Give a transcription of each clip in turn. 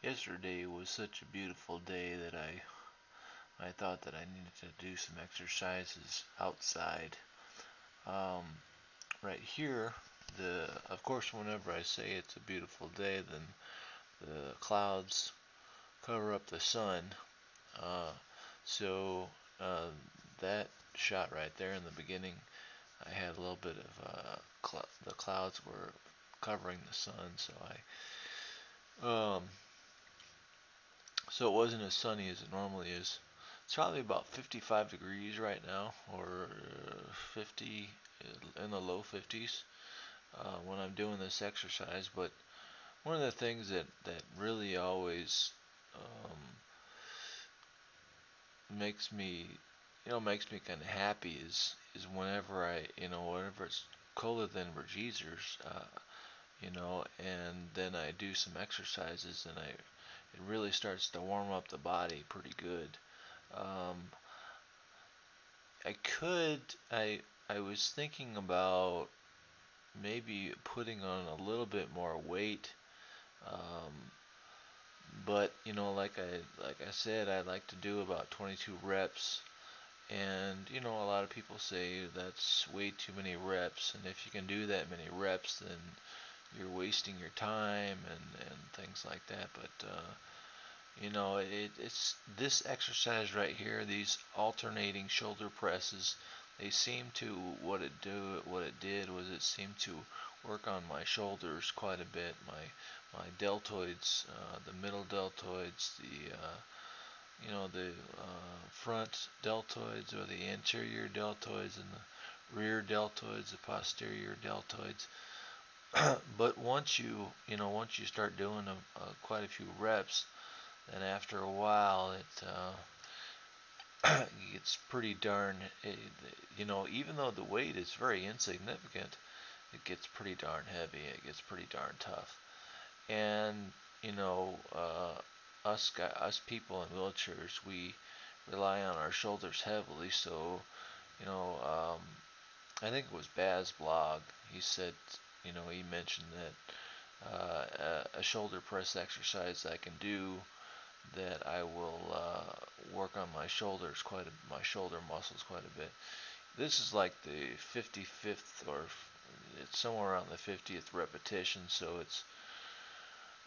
Yesterday was such a beautiful day that I thought that I needed to do some exercises outside. Um, right here, of course, whenever I say it's a beautiful day, then the clouds cover up the sun. Uh, so uh, that shot right there in the beginning, I had a little bit of the clouds were covering the sun, um, so it wasn't as sunny as it normally is. It's probably about 55 degrees right now, or 50 in the low 50s when I'm doing this exercise. But one of the things that really always um, makes me, makes me kind of happy is whenever whenever it's colder than Vergeezers, and then I do some exercises and it really starts to warm up the body pretty good. Um, I could. I was thinking about maybe putting on a little bit more weight, um, but like I said, I like to do about 22 reps, and a lot of people say that's way too many reps, and if you can do that many reps, then you're wasting your time and things like that. But it's this exercise right here, these alternating shoulder presses. They seem to what it did was it seemed to work on my shoulders quite a bit. My deltoids, the middle deltoids, the front deltoids or the anterior deltoids and the rear deltoids, the posterior deltoids. But once you start doing quite a few reps, then after a while it's pretty darn, even though the weight is very insignificant, it gets pretty darn heavy. It gets pretty darn tough. And us people in wheelchairs, we rely on our shoulders heavily. So you know, um, I think it was Baz blog. He said, he mentioned that a shoulder press exercise I can do that I will work on my shoulder muscles quite a bit. This is like the 55th, or it's somewhere around the 50th repetition. So it's,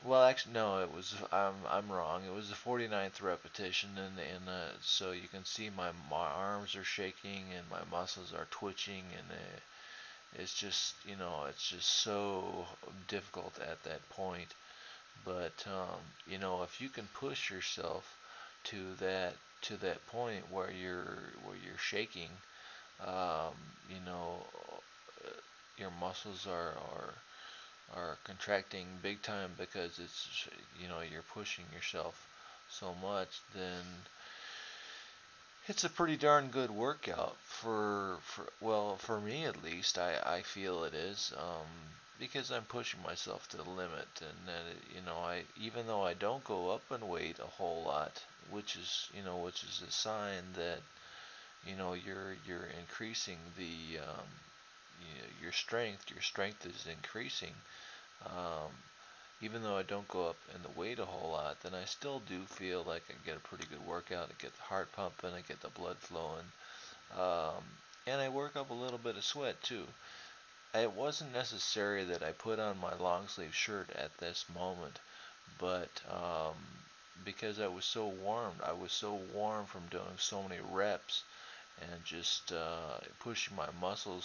well, actually no, it was, I'm wrong. It was the 49th repetition, and so you can see my arms are shaking and my muscles are twitching, and it's just so difficult at that point. But if you can push yourself to that point where you're shaking, um, you know, your muscles are contracting big time because you're pushing yourself so much, then it's a pretty darn good workout for me at least. I feel it is, because I'm pushing myself to the limit, and that I, even though I don't go up in weight a whole lot, which is a sign that you're increasing your strength is increasing. Um, Even though I don't go up in the weight a whole lot, then I still do feel like I get a pretty good workout. I get the heart pumping, I get the blood flowing, um, and I work up a little bit of sweat too. It wasn't necessary that I put on my long sleeve shirt at this moment, but because I was so warm from doing so many reps and just pushing my muscles